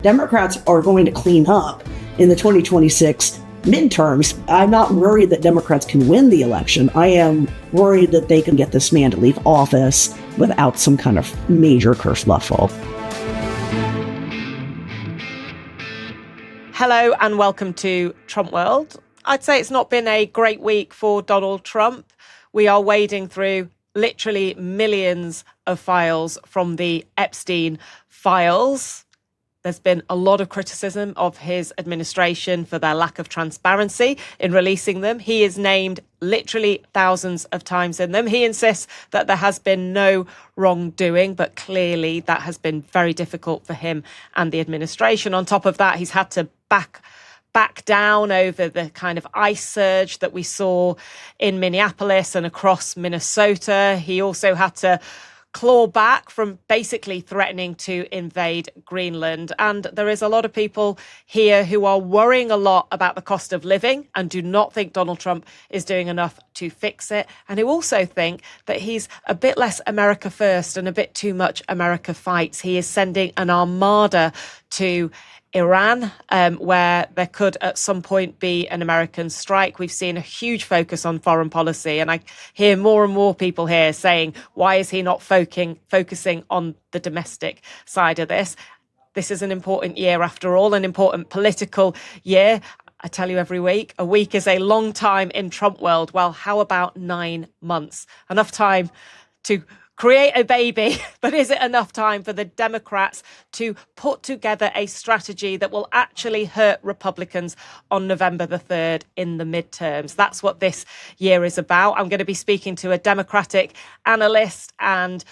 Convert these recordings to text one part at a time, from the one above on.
Democrats are going to clean up in the 2026 midterms. I'm not worried that Democrats can win the election. I am worried that they can get this man to leave office without some kind of major kerfuffle. Hello and welcome to TrumpWorld. I'd say it's not been a great week for Donald Trump. We are wading through literally millions of files from the Epstein files. There's been a lot of criticism of his administration for their lack of transparency in releasing them. He is named literally thousands of times in them. He insists that there has been no wrongdoing, but clearly that has been very difficult for him and the administration. On top of that, he's had to back down over the kind of ice surge that we saw in Minneapolis and across Minnesota. He also had to claw back from basically threatening to invade Greenland. And there is a lot of people here who are worrying a lot about the cost of living and do not think Donald Trump is doing enough to fix it. And who also think that he's a bit less America first and a bit too much America fights. He is sending an armada to Iran, where there could at some point be an American strike. We've seen a huge focus on foreign policy, and I hear more and more people here saying, why is he not focusing on the domestic side of this? This is an important year after all, an important political year. I tell you every week, a week is a long time in Trump world. Well, how about 9 months? Enough time to create a baby, but is it enough time for the Democrats to put together a strategy that will actually hurt Republicans on November the 3rd in the midterms? That's what this year is about. I'm going to be speaking to a Democratic analyst and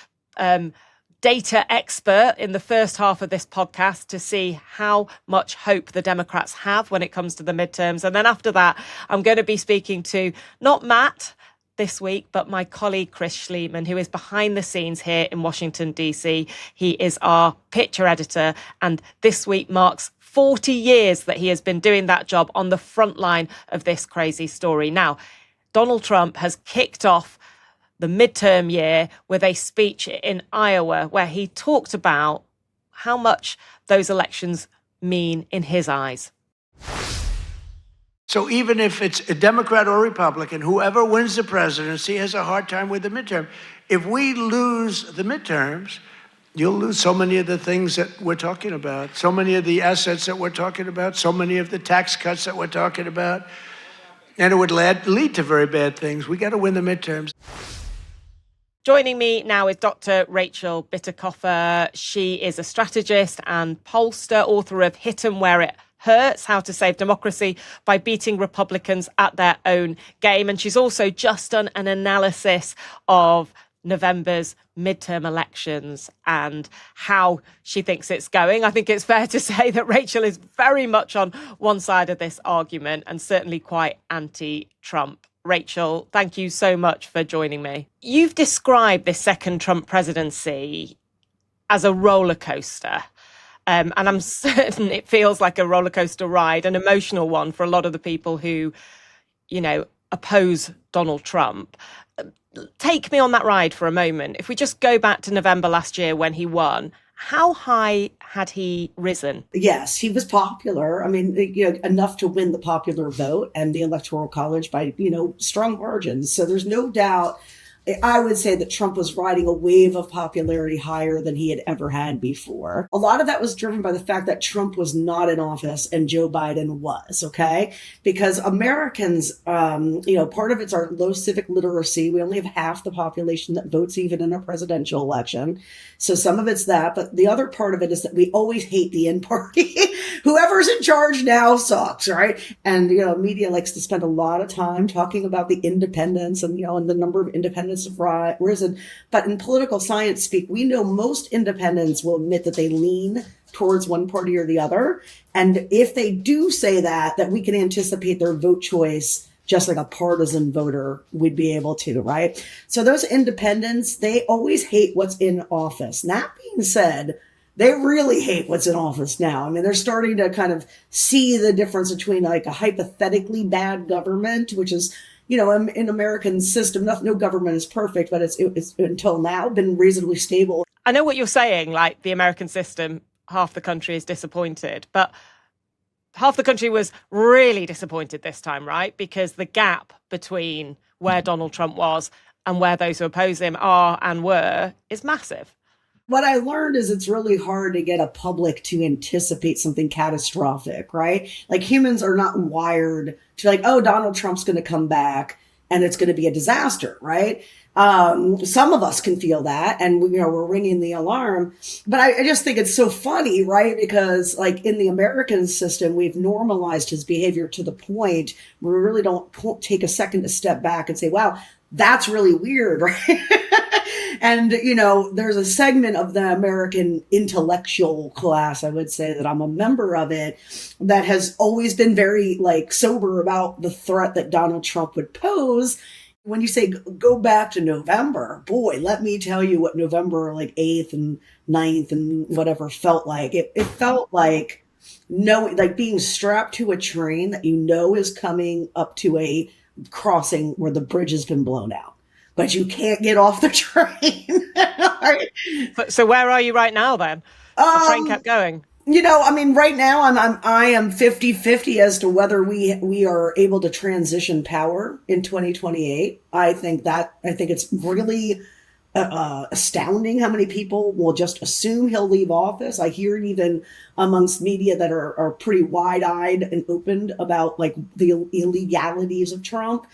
data expert in the first half of this podcast to see how much hope the Democrats have when it comes to the midterms. And then after that, I'm going to be speaking to not Matt this week, but my colleague Chris Schliemann, who is behind the scenes here in Washington, D.C. He is our picture editor, and this week marks 40 years that he has been doing that job on the front line of this crazy story. Now, Donald Trump has kicked off the midterm year with a speech in Iowa where he talked about how much those elections mean in his eyes. So even if it's a Democrat or Republican, whoever wins the presidency has a hard time with the midterm. If we lose the midterms, you'll lose so many of the things that we're talking about, so many of the assets that we're talking about, so many of the tax cuts that we're talking about, and it would lead to very bad things. We got to win the midterms. Joining me now is Dr Rachel Bitecofer. She is a strategist and pollster, author of Hit 'em Where It Hurts, How to Save Democracy by Beating Republicans at Their Own Game. And she's also just done an analysis of November's midterm elections and how she thinks it's going. I think it's fair to say that Rachel is very much on one side of this argument and certainly quite anti-Trump. Rachel, thank you so much for joining me. You've described this second Trump presidency as a roller coaster. And I'm certain it feels like a roller coaster ride, an emotional one for a lot of the people who, you know, oppose Donald Trump. Take me on that ride for a moment. If we just go back to November last year when he won, how high had he risen? Yes, he was popular. I mean, enough to win the popular vote and the Electoral College by, strong margins. So there's no doubt. I would say that Trump was riding a wave of popularity higher than he had ever had before. A lot of that was driven by the fact that Trump was not in office and Joe Biden was, okay? Because Americans, part of it's our low civic literacy. We only have half the population that votes even in a presidential election. So some of it's that, but the other part of it is that we always hate the end party. Whoever's in charge now sucks, right? And, media likes to spend a lot of time talking about the independents and, and the number of independents have risen. But in political science speak, we know most independents will admit that they lean towards one party or the other. And if they do say that we can anticipate their vote choice just like a partisan voter would be able to, right? So those independents, they always hate what's in office. That being said, they really hate what's in office now. I mean, they're starting to kind of see the difference between like a hypothetically bad government, which is, in American system, no government is perfect, but it's until now been reasonably stable. I know what you're saying, like the American system half the country is disappointed. But half the country was really disappointed this time, right? Because the gap between where Donald Trump was and where those who oppose him are and were is massive. What I learned is it's really hard to get a public to anticipate something catastrophic, right? Like humans are not wired to like, oh, Donald Trump's going to come back and it's going to be a disaster, right? Some of us can feel that and, we're ringing the alarm, but I just think it's so funny, right? Because like in the American system, we've normalized his behavior to the point where we really don't take a second to step back and say, wow, that's really weird, right? And, there's a segment of the American intellectual class, I would say that I'm a member of it, that has always been very sober about the threat that Donald Trump would pose. When you say go back to November, boy, let me tell you what November 8th and 9th and whatever felt like. It felt like being strapped to a train that is coming up to a crossing where the bridge has been blown out, but you can't get off the train. Right? So where are you right now then? The train kept going. Right now I am 50-50 as to whether we are able to transition power in 2028. I think it's really astounding how many people will just assume he'll leave office. I hear it even amongst media that are pretty wide-eyed and opened about the illegalities of Trump.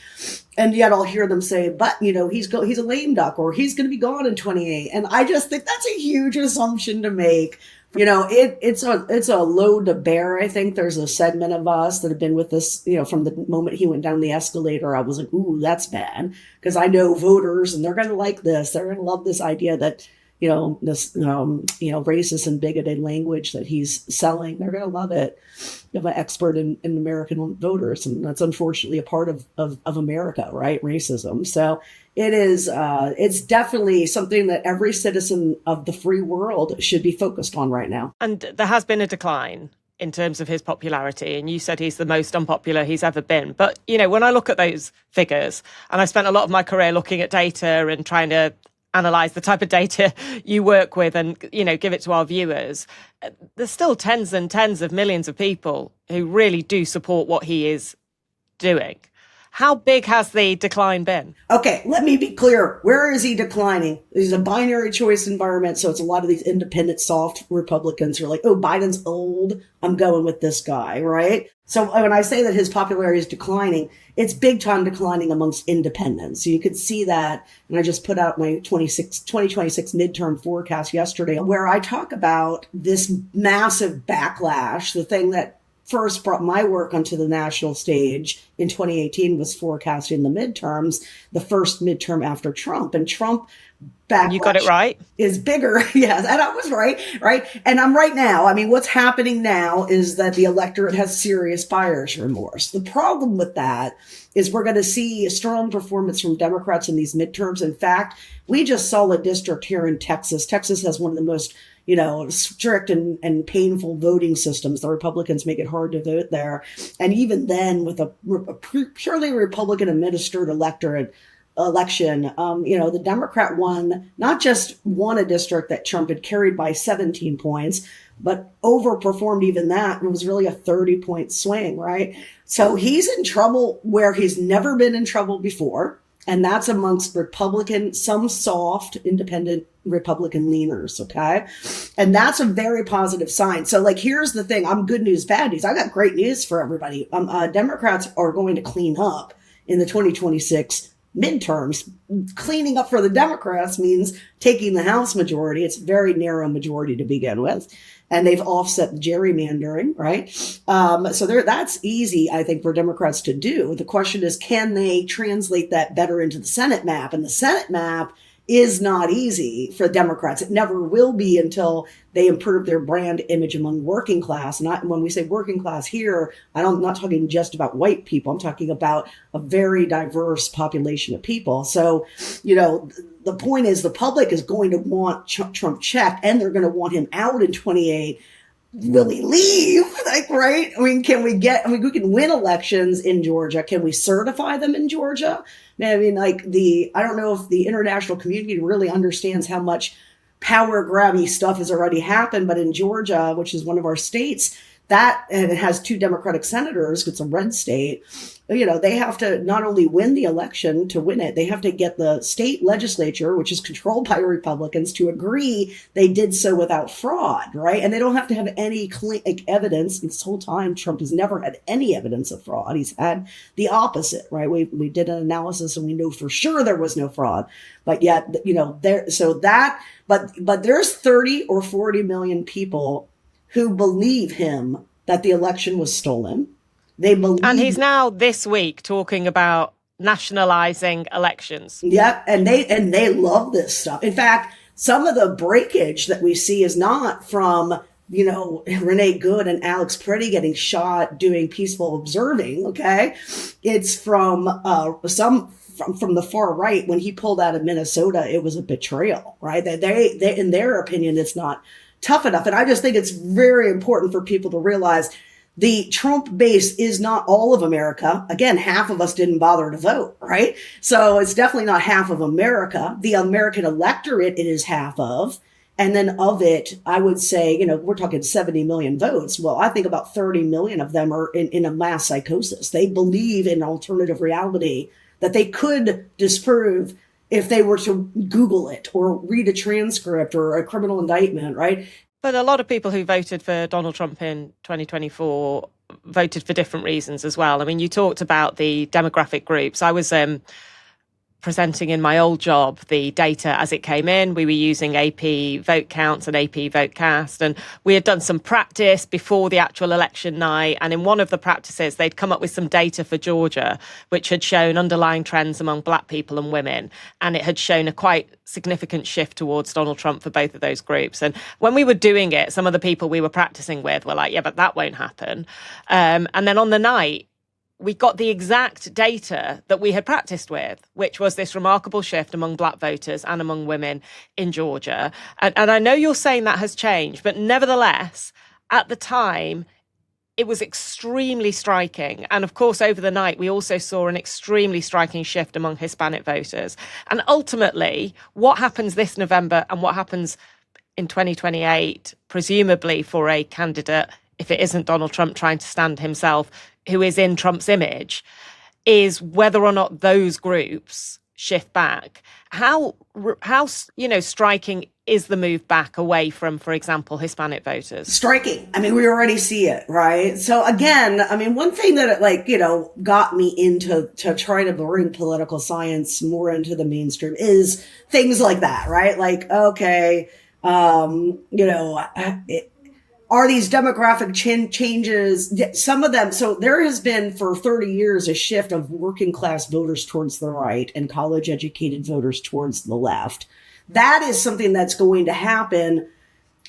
And yet I'll hear them say, but he's a lame duck or he's going to be gone in 28. And I just think that's a huge assumption to make. It's a load to bear. I think there's a segment of us that have been with this, from the moment he went down the escalator. I was like, ooh, that's bad. Because I know voters and they're going to like this. They're going to love this idea that, this, racist and bigoted language that he's selling. They're going to love it. I'm an expert in American voters. And that's unfortunately a part of America, right? Racism. So it is, it's definitely something that every citizen of the free world should be focused on right now. And there has been a decline in terms of his popularity. And you said he's the most unpopular he's ever been. But, when I look at those figures, and I spent a lot of my career looking at data and trying to analyze the type of data you work with and, give it to our viewers, there's still tens and tens of millions of people who really do support what he is doing. How big has the decline been? Okay, let me be clear. Where is he declining? He's a binary choice environment, so it's a lot of these independent, soft Republicans who are like, oh, Biden's old, I'm going with this guy, right? So when I say that his popularity is declining, it's big time declining amongst independents. So you could see that, and I just put out my 2026 midterm forecast yesterday, where I talk about this massive backlash. The thing that first brought my work onto the national stage in 2018 was forecasting the midterms, the first midterm after Trump. And Trump backlash, you got it right, is bigger. Yes, and I was right. And I'm right now. What's happening now is that the electorate has serious buyer's remorse. The problem with that is we're going to see a strong performance from Democrats in these midterms. In fact, we just saw a district here in Texas. Texas has one of the most strict and painful voting systems. The Republicans make it hard to vote there. And even then, with a purely Republican administered election, the Democrat not just won a district that Trump had carried by 17 points, but overperformed even that. It was really a 30-point swing, right? So he's in trouble where he's never been in trouble before. And that's amongst some soft, independent Republican leaners, okay? And that's a very positive sign. So, here's the thing. I'm good news, bad news. I got great news for everybody. Democrats are going to clean up in the 2026 midterms. Cleaning up for the Democrats means taking the House majority. It's a very narrow majority to begin with. And they've offset the gerrymandering, right? So that's easy, I think, for Democrats to do. The question is, can they translate that better into the Senate map? And the Senate map is not easy for Democrats. It never will be until they improve their brand image among working class. And when we say working class here, I'm not talking just about white people. I'm talking about a very diverse population of people. So, the point is the public is going to want Trump checked, and they're going to want him out in 28. Will he leave? Right? We can win elections in Georgia. Can we certify them in Georgia? I don't know if the international community really understands how much power grabby stuff has already happened. But in Georgia, which is one of our states, and it has 2 Democratic senators, it's a red state, they have to not only win the election to win it, they have to get the state legislature, which is controlled by Republicans, to agree they did so without fraud, right? And they don't have to have any evidence. This whole time, Trump has never had any evidence of fraud. He's had the opposite, right? We did an analysis and we know for sure there was no fraud, but yet, but there's 30 or 40 million people who believe him that the election was stolen. They believe, and he's now this week talking about nationalizing elections. Yep, and they love this stuff. In fact, some of the breakage that we see is not from Renee Good and Alex Pretty getting shot doing peaceful observing. Okay, it's from from the far right. When he pulled out of Minnesota, it was a betrayal, right? They in their opinion, it's not tough enough. And I just think it's very important for people to realize the Trump base is not all of America. Again, half of us didn't bother to vote, right? So it's definitely not half of America. The American electorate, it is half of. And then of it, I would say, we're talking 70 million votes. Well, I think about 30 million of them are in a mass psychosis. They believe in alternative reality that they could disprove if they were to Google it or read a transcript or a criminal indictment, right? But a lot of people who voted for Donald Trump in 2024 voted for different reasons as well. I mean, you talked about the demographic groups. I was presenting in my old job the data as it came in. We were using AP vote counts and AP vote cast, and we had done some practice before the actual election night. And in one of the practices, they'd come up with some data for Georgia, which had shown underlying trends among Black people and women. And it had shown a quite significant shift towards Donald Trump for both of those groups. And when we were doing it, some of the people we were practicing with were like, yeah, but that won't happen. And then on the night, we got the exact data that we had practiced with, which was this remarkable shift among Black voters and among women in Georgia. And I know you're saying that has changed, but nevertheless, at the time, it was extremely striking. And of course, over the night, we also saw an extremely striking shift among Hispanic voters. And ultimately, what happens this November and what happens in 2028, presumably for a candidate, if it isn't Donald Trump trying to stand himself, who is in Trump's image, is whether or not those groups shift back. How striking is the move back away from, for example, Hispanic voters? Striking. I mean, we already see it, right? So again, I mean, one thing that got me into trying to bring political science more into the mainstream is things like that, right? Like, okay, are these demographic changes, some of them, so there has been for 30 years a shift of working class voters towards the right and college educated voters towards the left. That is something that's going to happen,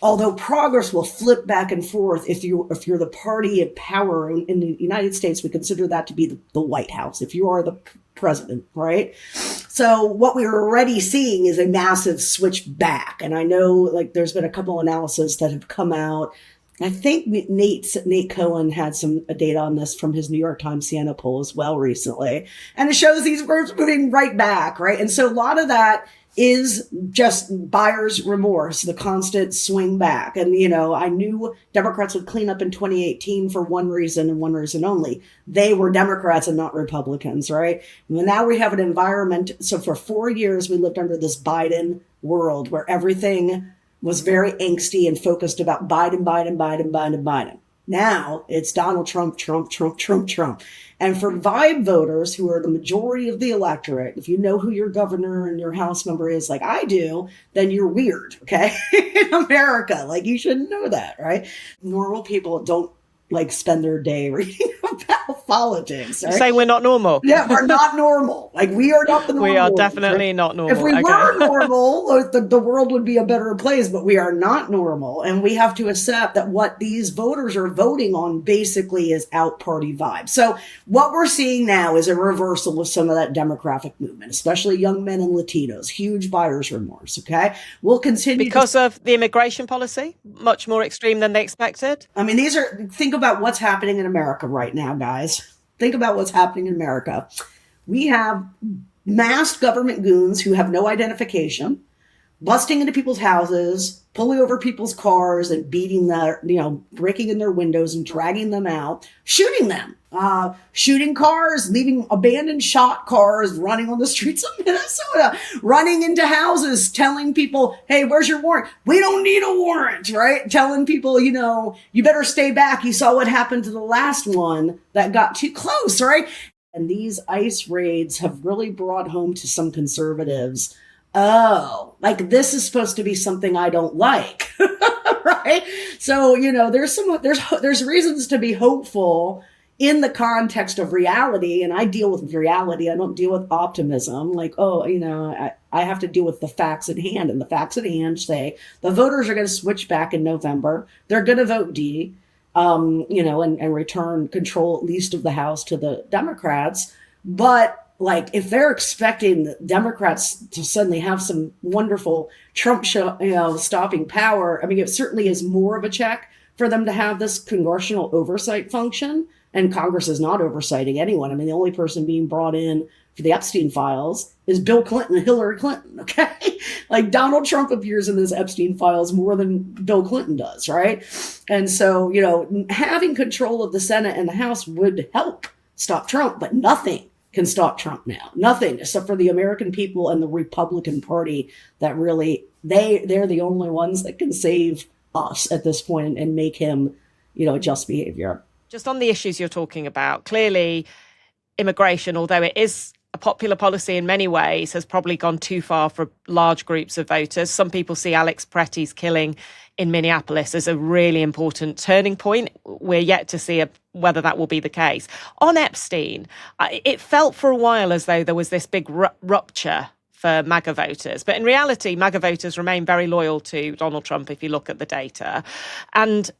although progress will flip back and forth if you're the party in power. In the United States, we consider that to be the White House, if you are the president, right? So what we're already seeing is a massive switch back. And I know there's been a couple analyses that have come out. I think Nate Cohen had some data on this from his New York Times Siena poll as well recently. And it shows these groups moving right back, right? And so a lot of that is just buyer's remorse, the constant swing back. And, I knew Democrats would clean up in 2018 for one reason and one reason only. They were Democrats and not Republicans, right? And now we have an environment. So for 4 years, we lived under this Biden world where everything was very angsty and focused about Biden. Now it's Donald Trump. And for vibe voters, who are the majority of the electorate, if you know who your governor and your House member is, like I do, then you're weird, okay? In America, you should know that, right? Normal people don't spend their day reading about politics. Right? You're saying we're not normal? Yeah, we're not normal. We are not the normal. We are definitely not normal. If we were normal, the world would be a better place, but we are not normal. And we have to accept that what these voters are voting on basically is out party vibes. So what we're seeing now is a reversal of some of that demographic movement, especially young men and Latinos, huge buyer's remorse, okay? We'll continue. Because of the immigration policy, much more extreme than they expected? I mean, think about what's happening in America right now, guys. Think about what's happening in America. We have masked government goons who have no identification. busting into people's houses, pulling over people's cars and beating their, breaking in their windows and dragging them out, shooting them, shooting cars, leaving abandoned shot cars running on the streets of Minnesota, running into houses, telling people, hey, where's your warrant? We don't need a warrant, right? Telling people, you better stay back. You saw what happened to the last one that got too close, right? And these ICE raids have really brought home to some conservatives, oh, like this is supposed to be something I don't like, right? So, there's reasons to be hopeful in the context of reality. And I deal with reality. I don't deal with optimism. Like, I have to deal with the facts at hand. And the facts at hand say the voters are going to switch back in November. They're going to vote D, and return control at least of the House to the Democrats. But like, if they're expecting the Democrats to suddenly have some wonderful Trump stopping power, I mean, it certainly is more of a check for them to have this congressional oversight function. And Congress is not oversighting anyone. I mean, the only person being brought in for the Epstein files is Bill Clinton and Hillary Clinton. Okay. Like Donald Trump appears in those Epstein files more than Bill Clinton does. Right. And so, having control of the Senate and the House would help stop Trump, but nothing can stop Trump now. Nothing, except for the American people and the Republican Party that really, they're the only ones that can save us at this point and make him, adjust behavior. Just on the issues you're talking about, clearly immigration, although it is a popular policy in many ways, has probably gone too far for large groups of voters. Some people see Alex Pretty's killing in Minneapolis as a really important turning point. We're yet to see whether that will be the case. On Epstein, it felt for a while as though there was this big rupture for MAGA voters. But in reality, MAGA voters remain very loyal to Donald Trump if you look at the data. And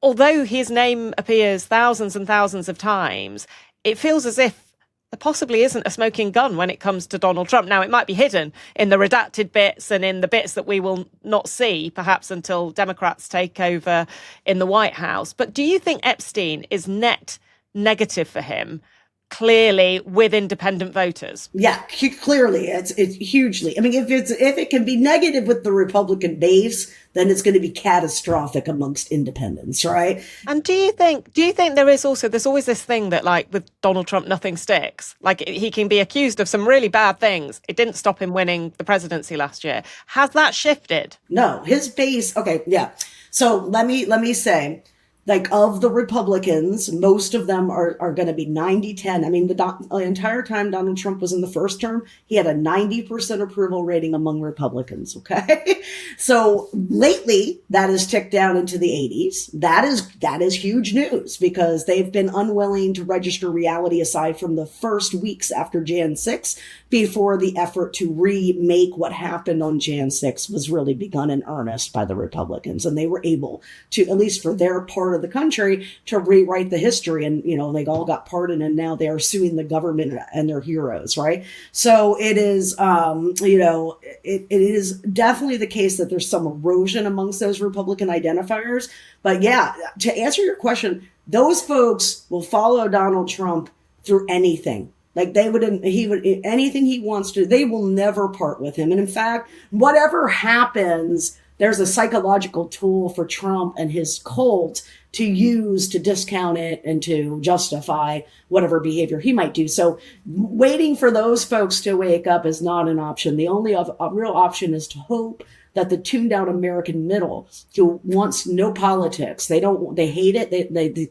although his name appears thousands and thousands of times, it feels as if there possibly isn't a smoking gun when it comes to Donald Trump. Now, it might be hidden in the redacted bits and in the bits that we will not see, perhaps until Democrats take over in the White House. But do you think Epstein is net negative for him, clearly, with independent voters? Yeah, clearly, it's hugely. I mean, if it can be negative with the Republican base, then it's going to be catastrophic amongst independents, right? And do you think there's always this thing that, like, with Donald Trump, nothing sticks? Like, he can be accused of some really bad things. It didn't stop him winning the presidency last year. Has that shifted? No, his base. Okay, yeah. So let me say, like, of the Republicans, most of them are going to be 90-10. I mean, the entire time Donald Trump was in the first term, he had a 90% approval rating among Republicans. Okay. So lately that has ticked down into the 80s. That is huge news because they've been unwilling to register reality aside from the first weeks after Jan 6 before the effort to remake what happened on Jan 6 was really begun in earnest by the Republicans. And they were able to, at least for their part of the country, to rewrite the history. And, they all got pardoned and now they are suing the government and their heroes, right? So it is, it is definitely the case that there's some erosion amongst those Republican identifiers. But yeah, to answer your question, those folks will follow Donald Trump through anything. Like anything he wants to, they will never part with him. And in fact, whatever happens, there's a psychological tool for Trump and his cult to use to discount it and to justify whatever behavior he might do. So waiting for those folks to wake up is not an option. The only real option is to hope that the tuned out American middle who wants no politics, they hate it.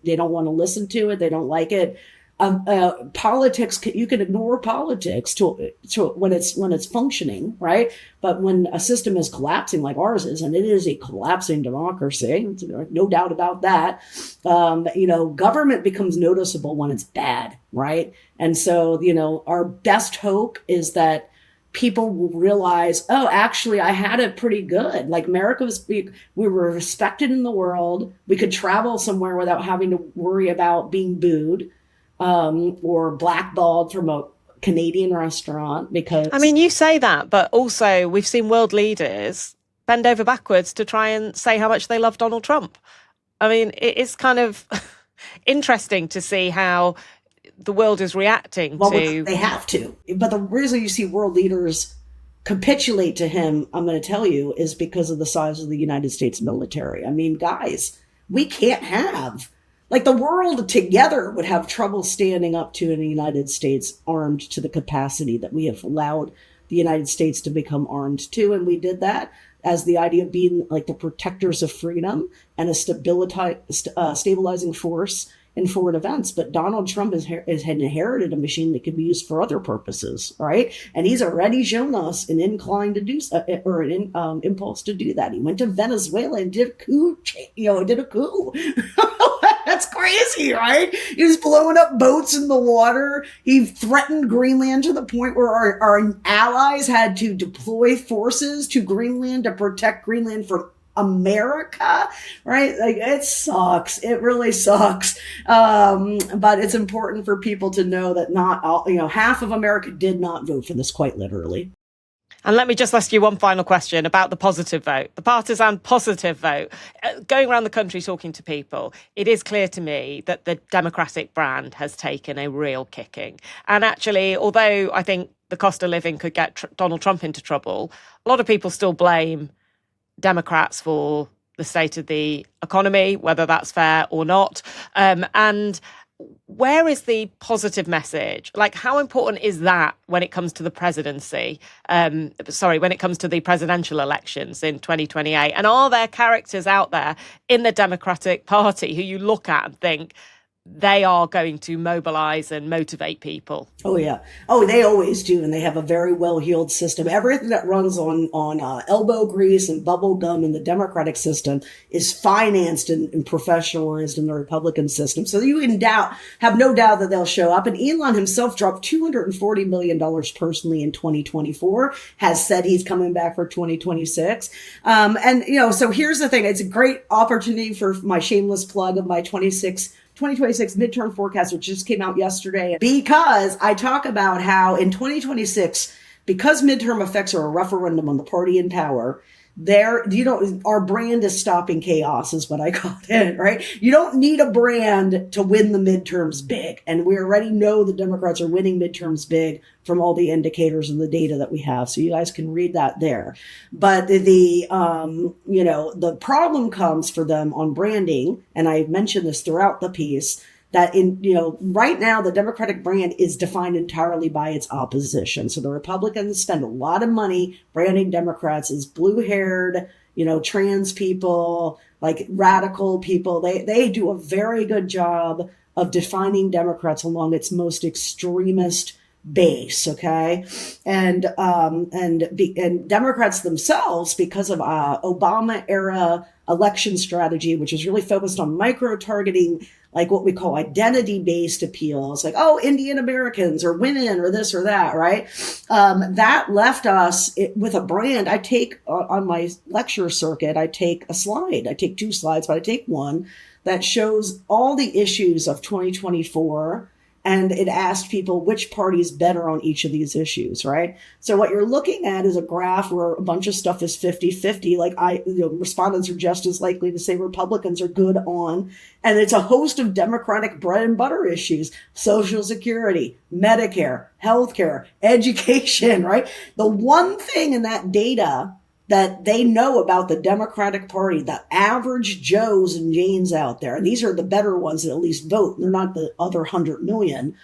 They don't want to listen to it. They don't like it. Politics, you can ignore politics to when it's functioning, right? But when a system is collapsing like ours is, and it is a collapsing democracy, no doubt about that, government becomes noticeable when it's bad, right? And so, our best hope is that people will realize, oh, actually, I had it pretty good. Like America we were respected in the world. We could travel somewhere without having to worry about being booed. Or blackballed from a Canadian restaurant because... I mean, you say that, but also we've seen world leaders bend over backwards to try and say how much they love Donald Trump. I mean, it is kind of interesting to see how the world is reacting to... They have to. But the reason you see world leaders capitulate to him, I'm going to tell you, is because of the size of the United States military. I mean, guys, we can't have, like, the world together would have trouble standing up to the United States armed to the capacity that we have allowed the United States to become armed to. And we did that as the idea of being like the protectors of freedom and a stabilizing force in foreign events. But Donald Trump has inherited a machine that can be used for other purposes, right? And he's already shown us an incline to do, or an impulse to do that. He went to Venezuela and did a coup, did a coup. That's crazy, right? He was blowing up boats in the water. He threatened Greenland to the point where our allies had to deploy forces to Greenland to protect Greenland from America, right? Like, it sucks. It really sucks. But it's important for people to know that not all, half of America did not vote for this, quite literally. And let me just ask you one final question about the positive vote, the partisan positive vote. Going around the country talking to people, it is clear to me that the Democratic brand has taken a real kicking. And actually, although I think the cost of living could get Donald Trump into trouble, a lot of people still blame Democrats for the state of the economy, whether that's fair or not. And where is the positive message? Like, how important is that when it comes to the presidency? When it comes to the presidential elections in 2028? And are there characters out there in the Democratic Party who you look at and think they are going to mobilize and motivate people? Oh, yeah. Oh, they always do. And they have a very well-heeled system. Everything that runs on elbow grease and bubble gum in the Democratic system is financed and professionalized in the Republican system. So you can have no doubt that they'll show up. And Elon himself dropped $240 million personally in 2024, has said he's coming back for 2026. So here's the thing. It's a great opportunity for my shameless plug of my 2026 midterm forecast, which just came out yesterday, because I talk about how in 2026, because midterm effects are a referendum on the party in power, our brand is stopping chaos, is what I call it, right? You don't need a brand to win the midterms big. And we already know the Democrats are winning midterms big from all the indicators and the data that we have. So you guys can read that there. But the problem comes for them on branding. And I mentioned this throughout the piece, that right now the Democratic brand is defined entirely by its opposition. So the Republicans spend a lot of money branding Democrats as blue-haired, trans people, like radical people. They do a very good job of defining Democrats along its most extremist base. Okay. And Democrats themselves, because of Obama era election strategy, which is really focused on micro targeting, like what we call identity-based appeals, like, Indian Americans or women or this or that, right? That left us with a brand. I take on my lecture circuit, I take a slide. I take two slides, but I take one that shows all the issues of 2024. And it asked people which party is better on each of these issues, right? So what you're looking at is a graph where a bunch of stuff is 50-50. Like respondents are just as likely to say Republicans are good on. And it's a host of Democratic bread and butter issues: Social Security, Medicare, healthcare, education, right? The one thing in that data that they know about the Democratic Party, the average Joes and Janes out there, and these are the better ones that at least vote, they're not the other 100 million,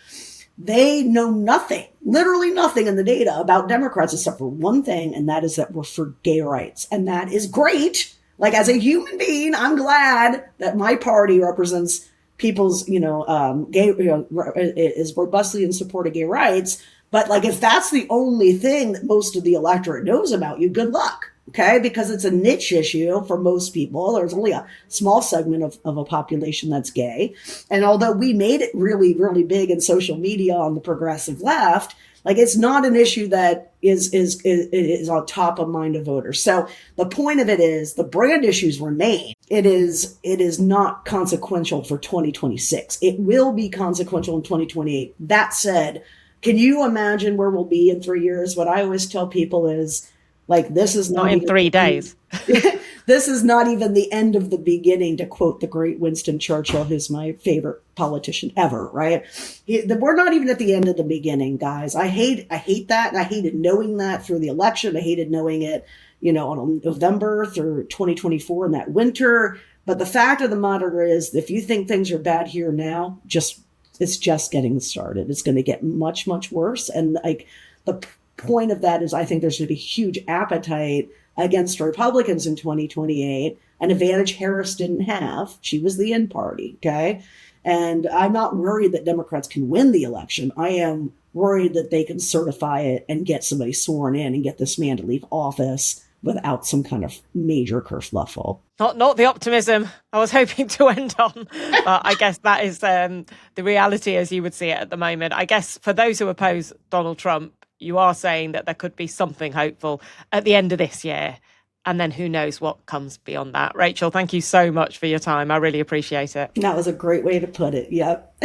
they know nothing, literally nothing in the data about Democrats except for one thing, and that is that we're for gay rights. And that is great. Like, as a human being, I'm glad that my party represents people's, is robustly in support of gay rights. But like, if that's the only thing that most of the electorate knows about you, good luck. Okay, because it's a niche issue for most people. There's only a small segment of a population that's gay. And although we made it really, really big in social media on the progressive left, like, it's not an issue that is on top of mind of voters. So the point of it is the brand issues remain. It is not consequential for 2026. It will be consequential in 2028. That said, can you imagine where we'll be in 3 years? What I always tell people is, like, this is not in 3 days. This is not even the end of the beginning, to quote the great Winston Churchill, who's my favorite politician ever, right? We're not even at the end of the beginning, guys. I hate that. And I hated knowing that through the election. I hated knowing it, on November through 2024 in that winter. But the fact of the matter is, if you think things are bad here now, it's just getting started. It's going to get much, much worse. And like the point of that is, I think there's going to be huge appetite against Republicans in 2028, an advantage Harris didn't have. She was the in party, okay? And I'm not worried that Democrats can win the election. I am worried that they can certify it and get somebody sworn in and get this man to leave office without some kind of major kerfluffle. Not the optimism I was hoping to end on. But I guess that is the reality as you would see it at the moment. I guess for those who oppose Donald Trump, you are saying that there could be something hopeful at the end of this year. And then who knows what comes beyond that. Rachel, thank you so much for your time. I really appreciate it. That was a great way to put it. Yep.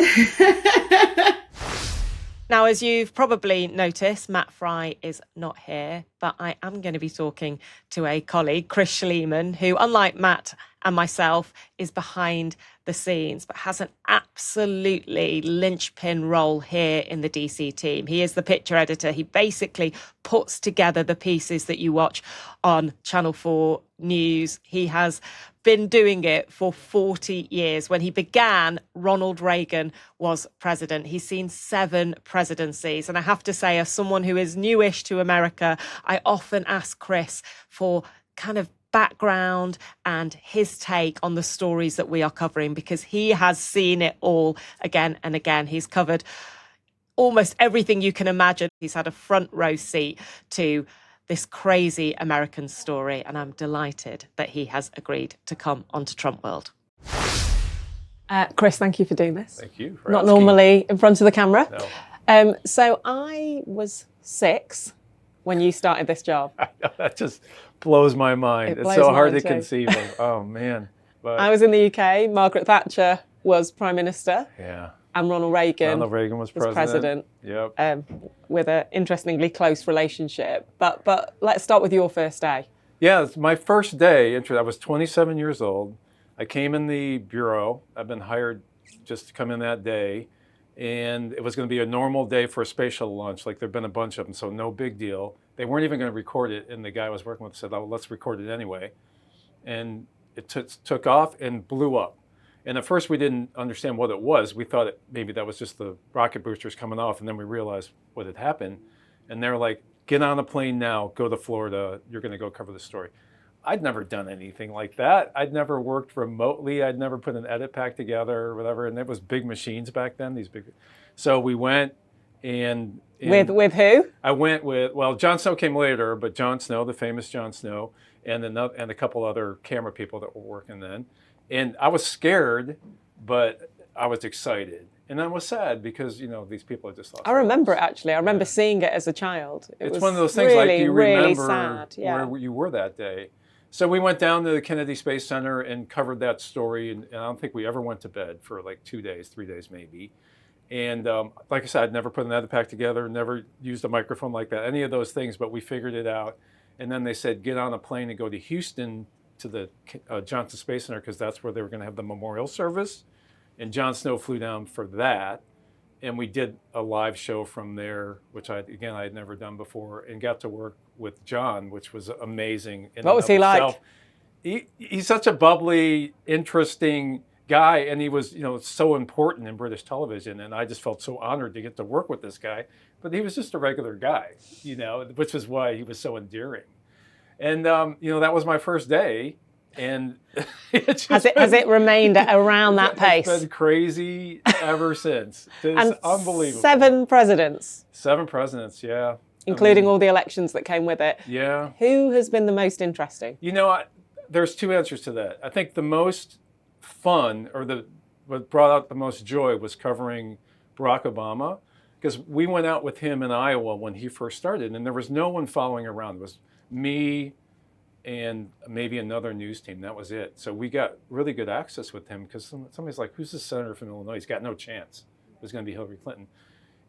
Now, as you've probably noticed, Matt Fry is not here, but I am going to be talking to a colleague, Chris Schliemann, who, unlike Matt and myself, is behind the scenes, but has an absolutely linchpin role here in the DC team. He is the picture editor. He basically puts together the pieces that you watch on Channel 4 News. He has been doing it for 40 years. When he began, Ronald Reagan was president. He's seen 7 presidencies. And I have to say, as someone who is newish to America, I often ask Chris for kind of background and his take on the stories that we are covering, because he has seen it all again and again. He's covered almost everything you can imagine. He's had a front row seat to this crazy American story, and I'm delighted that he has agreed to come onto TrumpWorld. Chris, thank you for doing this. Thank you for Not asking. normally in front of the camera. No. So I was 6 when you started this job. That just blows my mind. It blows It's so hard mine to too. conceive of. Oh, man. But I was in the UK. Margaret Thatcher was Prime Minister. yeah. And Ronald Reagan was president. Yep. With an interestingly close relationship. But let's start with your first day. Yeah, it's my first day. I was 27 years old. I came in the bureau. I've been hired just to come in that day. And it was going to be a normal day for a space shuttle launch. Like, there'd been a bunch of them, so no big deal. They weren't even going to record it. And the guy I was working with said, oh, let's record it anyway. And it took off and blew up. And at first we didn't understand what it was. We thought maybe that was just the rocket boosters coming off. And then we realized what had happened. And they're like, get on a plane now, go to Florida. You're going to go cover the story. I'd never done anything like that. I'd never worked remotely. I'd never put an edit pack together or whatever. And it was big machines back then, these big. So we went and with who? I went with, well, Jon Snow came later, but Jon Snow, the famous Jon Snow, and a couple other camera people that were working then. And I was scared, but I was excited. And I was sad because, these people had just lost I remember it, actually. I remember seeing it as a child. It's one of those things really, like you really remember sad. Yeah. where you were that day. So we went down to the Kennedy Space Center and covered that story. And I don't think we ever went to bed for like 2 days, 3 days maybe. And like I said, I'd never put an edit pack together, never used a microphone like that, any of those things, but we figured it out. And then they said, get on a plane and go to Houston to the Johnson Space Center, because that's where they were going to have the memorial service. And Jon Snow flew down for that. And we did a live show from there, which I had never done before, and got to work with John, which was amazing. What was he like? He's such a bubbly, interesting guy, and he was, so important in British television, and I just felt so honored to get to work with this guy. But he was just a regular guy, which is why he was so endearing. And that was my first day, and has it remained around that pace? It's been crazy ever since. It's unbelievable. 7 presidents. 7 presidents, yeah. Including all the elections that came with it. Yeah. Who has been the most interesting? There's 2 answers to that. I think the most fun, or what brought out the most joy, was covering Barack Obama, because we went out with him in Iowa when he first started, and there was no one following around. It was me and maybe another news team. That was it. So we got really good access with him, because somebody's like, who's this senator from Illinois? He's got no chance. It was going to be Hillary Clinton.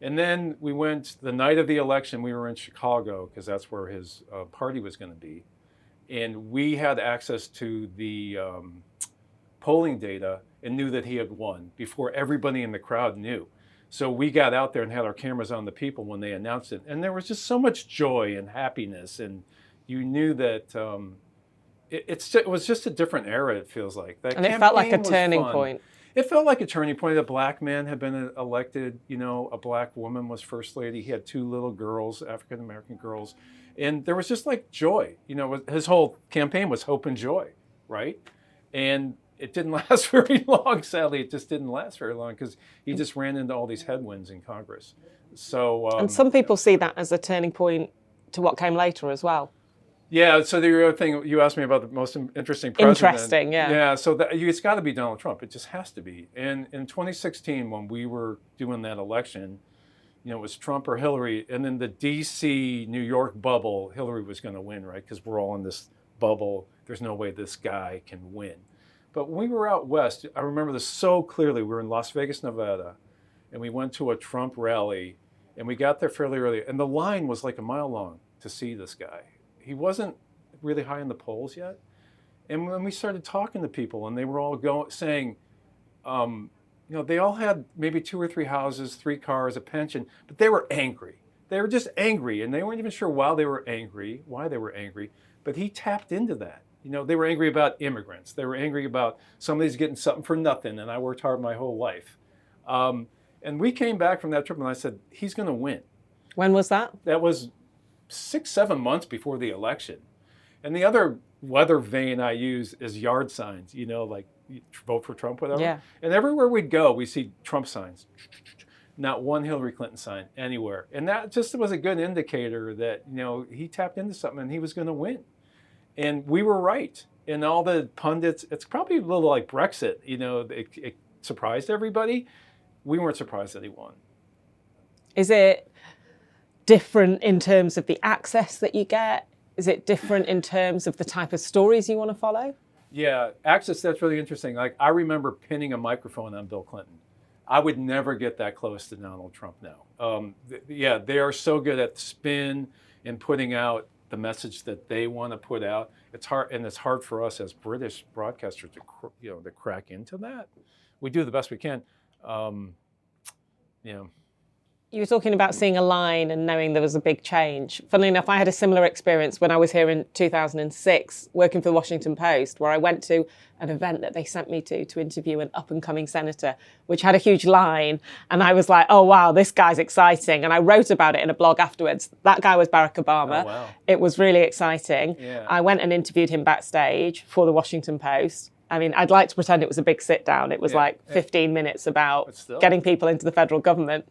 And then we went, the night of the election, we were in Chicago, because that's where his party was going to be. and we had access to the polling data and knew that he had won before everybody in the crowd knew. So we got out there and had our cameras on the people when they announced it. And there was just so much joy and happiness. And you knew that it was just a different era, it feels like. That and it felt like a campaign was turning fun. point. It felt like a turning point. A black man had been elected, you know, a black woman was first lady. He had 2 little girls, African-American girls. And there was just like joy. You know, his whole campaign was hope and joy, right? And it didn't last very long, sadly. It just didn't last very long because he just ran into all these headwinds in Congress. So, and some people see that as a turning point to what came later as well. Yeah, so the other thing, you asked me about the most interesting president. Interesting, yeah. Yeah, so it's got to be Donald Trump. It just has to be. And in 2016, when we were doing that election, you know, it was Trump or Hillary. And in the D.C., New York bubble, Hillary was going to win, right? Because we're all in this bubble. There's no way this guy can win. But when we were out west, I remember this so clearly. We were in Las Vegas, Nevada, and we went to a Trump rally, and we got there fairly early. And the line was like a mile long to see this guy. He wasn't really high in the polls yet. And when we started talking to people, and they were all saying, you know, they all had maybe 2 or 3 houses, 3 cars, a pension, but they were angry. They were just angry, and they weren't even sure why they were angry. But he tapped into that. You know, they were angry about immigrants. They were angry about somebody's getting something for nothing, and I worked hard my whole life. And we came back from that trip, and I said, he's going to win. When was that? That was 6-7 months before the election. And the other weather vane I use is yard signs, you know, like vote for Trump, whatever. Yeah. And everywhere we'd go, we see Trump signs. Not one Hillary Clinton sign anywhere. And that just was a good indicator that, you know, he tapped into something and he was going to win. And we were right. And all the pundits, it's probably a little like Brexit, you know, it surprised everybody. We weren't surprised that he won. Is it different in terms of the access that you get? Is it different in terms of the type of stories you want to follow? Yeah, access, that's really interesting. Like, I remember pinning a microphone on Bill Clinton. I would never get that close to Donald Trump now. Yeah, they are so good at spin and putting out the message that they want to put out. It's hard, and it's hard for us as British broadcasters to crack into that. We do the best we can. You know. You were talking about seeing a line and knowing there was a big change. Funnily enough, I had a similar experience when I was here in 2006, working for the Washington Post, where I went to an event that they sent me to interview an up-and-coming senator, which had a huge line. And I was like, oh, wow, this guy's exciting. And I wrote about it in a blog afterwards. That guy was Barack Obama. Oh, wow. It was really exciting. Yeah. I went and interviewed him backstage for the Washington Post. I mean, I'd like to pretend it was a big sit down. It was like 15 minutes about getting people into the federal government.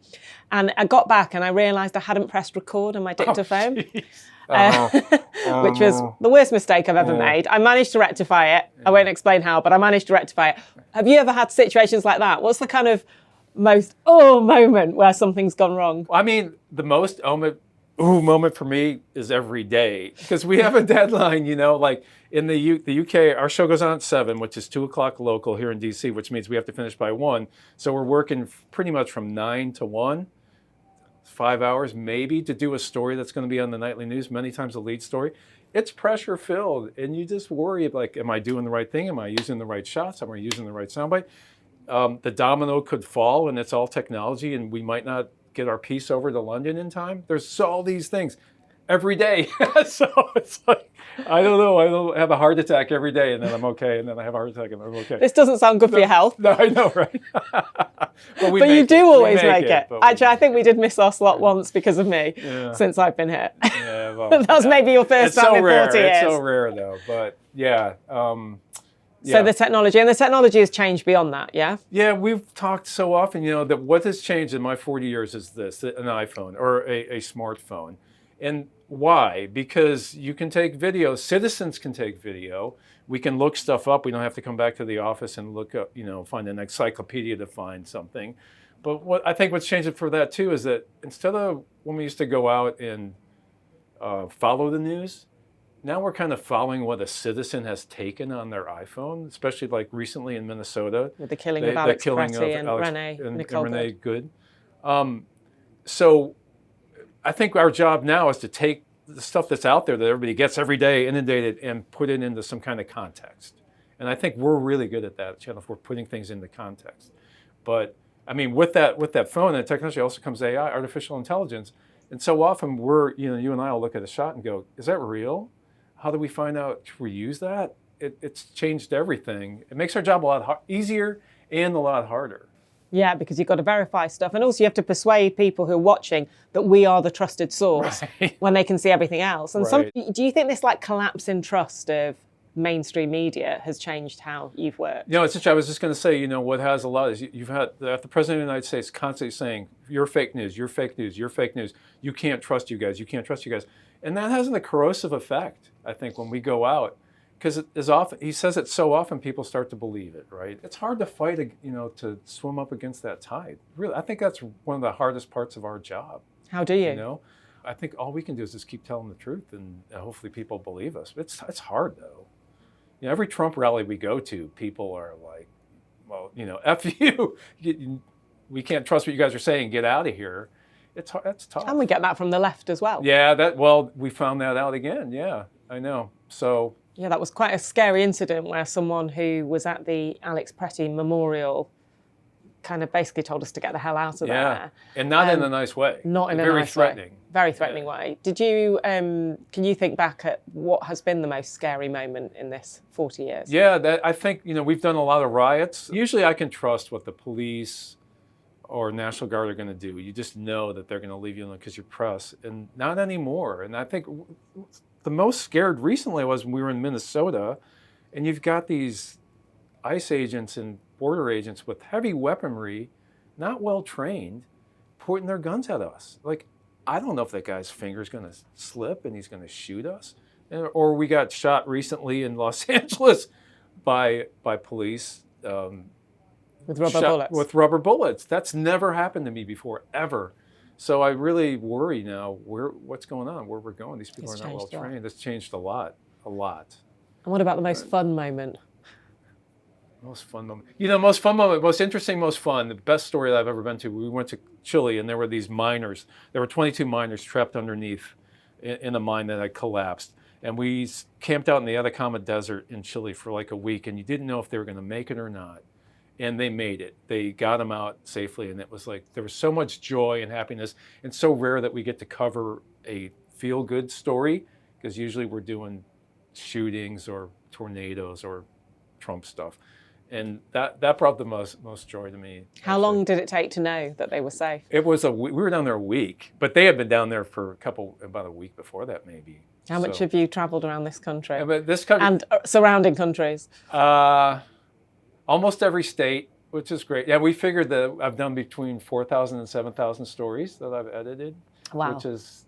And I got back and I realized I hadn't pressed record on my dictaphone, which was the worst mistake I've ever made. I managed to rectify it. I won't explain how, but I managed to rectify it. Have you ever had situations like that? What's the kind of most moment where something's gone wrong? I mean, the most moment for me is every day, because we have a deadline, you know, like in the UK, our show goes on at 7, which is 2 o'clock local here in DC, which means we have to finish by 1. So we're working pretty much from 9 to 1, 5 hours maybe, to do a story that's going to be on the nightly news, many times a lead story. It's pressure filled, and you just worry, like, am I doing the right thing? Am I using the right shots? Am I using the right soundbite? The domino could fall, and it's all technology, and we might not get our piece over to London in time. There's all these things every day. So it's like, I don't know. I don't have a heart attack every day, and then I'm okay, and then I have a heart attack, and I'm okay. This doesn't sound good for your health. No, I know, right? But you do always make it. Actually, I think we did miss our slot once because of me since I've been here. Yeah, well, that was maybe your first time in 40 years. It's so rare, though. But yeah. So the technology has changed beyond that, yeah? Yeah, we've talked so often, you know, that what has changed in my 40 years is this, an iPhone or a smartphone. And why? Because you can take video, citizens can take video, we can look stuff up, we don't have to come back to the office and look up, you know, find an encyclopedia to find something. But what I think what's changed it for that too is that instead of when we used to go out and follow the news, now we're kind of following what a citizen has taken on their iPhone, especially like recently in Minnesota. With the killing of Alex Pretty and Renee Good. So I think our job now is to take the stuff that's out there that everybody gets every day, inundated, and put it into some kind of context. And I think we're really good at that at Channel 4, putting things into context. But I mean, with that phone and technology also comes AI, artificial intelligence. And so often you and I will look at a shot and go, is that real? How do we find out to reuse that? It's changed everything. It makes our job a lot easier and a lot harder. Yeah, because you've got to verify stuff. And also you have to persuade people who are watching that we are the trusted source when they can see everything else. And do you think this like collapse in trust of mainstream media has changed how you've worked? You know, it's I was just going to say, what has a lot is you've had the President of the United States constantly saying, you're fake news, you're fake news, you're fake news. You can't trust you guys. You can't trust you guys. And that has a corrosive effect, I think, when we go out. Because he says it so often, people start to believe it, right? It's hard to fight, to swim up against that tide. Really, I think that's one of the hardest parts of our job. How do you? I think all we can do is just keep telling the truth, and hopefully people believe us. It's hard though. Every Trump rally we go to, people are like, well, F you. We can't trust what you guys are saying. Get out of here. That's tough. And we get that from the left as well. Yeah, we found that out again. Yeah, I know. So. Yeah, that was quite a scary incident where someone who was at the Alex Pretty Memorial kind of basically told us to get the hell out of there. And not in a nice way. Not in a nice way. Very threatening way. Did you, can you think back at what has been the most scary moment in this 40 years? Yeah, I think, we've done a lot of riots. Usually I can trust what the police or National Guard are going to do. You just know that they're going to leave you alone because you're press. And not anymore. And I think the most scared recently was when we were in Minnesota, and you've got these ICE agents and border agents with heavy weaponry, not well trained, pointing their guns at us. Like, I don't know if that guy's finger's going to slip and he's going to shoot us. Or we got shot recently in Los Angeles by police. With rubber bullets. With rubber bullets. That's never happened to me before, ever. So I really worry now what's going on, where we're going. These people are not well trained. It's changed a lot. And what about the most fun moment? Most fun moment. Most fun moment, most interesting, most fun. The best story that I've ever been to, we went to Chile and there were these miners. There were 22 miners trapped underneath in a mine that had collapsed. And we camped out in the Atacama Desert in Chile for like a week, and you didn't know if they were going to make it or not. And they made it. They got them out safely, and it was like there was so much joy and happiness, and so rare that we get to cover a feel-good story, because usually we're doing shootings or tornadoes or Trump stuff, and that brought the most joy to me. How long did it take to know that they were safe? It was we were down there a week, but they had been down there for about a week before that, maybe. How much have you travelled around this country? And surrounding countries? Almost every state, which is great. Yeah, we figured that I've done between 4,000 and 7,000 stories that I've edited. Wow. Which is,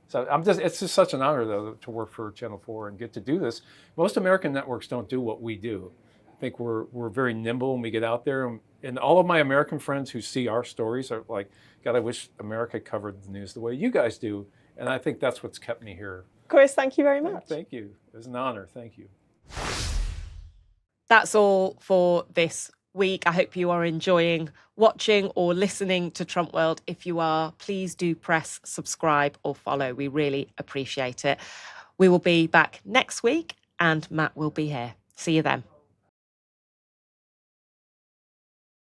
so it's just such an honor, though, to work for Channel 4 and get to do this. Most American networks don't do what we do. I think we're very nimble when we get out there. And all of my American friends who see our stories are like, God, I wish America covered the news the way you guys do. And I think that's what's kept me here. Chris, thank you very much. Thank you. It was an honor. Thank you. That's all for this week. I hope you are enjoying watching or listening to TrumpWorld. If you are, please do press subscribe or follow. We really appreciate it. We will be back next week and Matt will be here. See you then.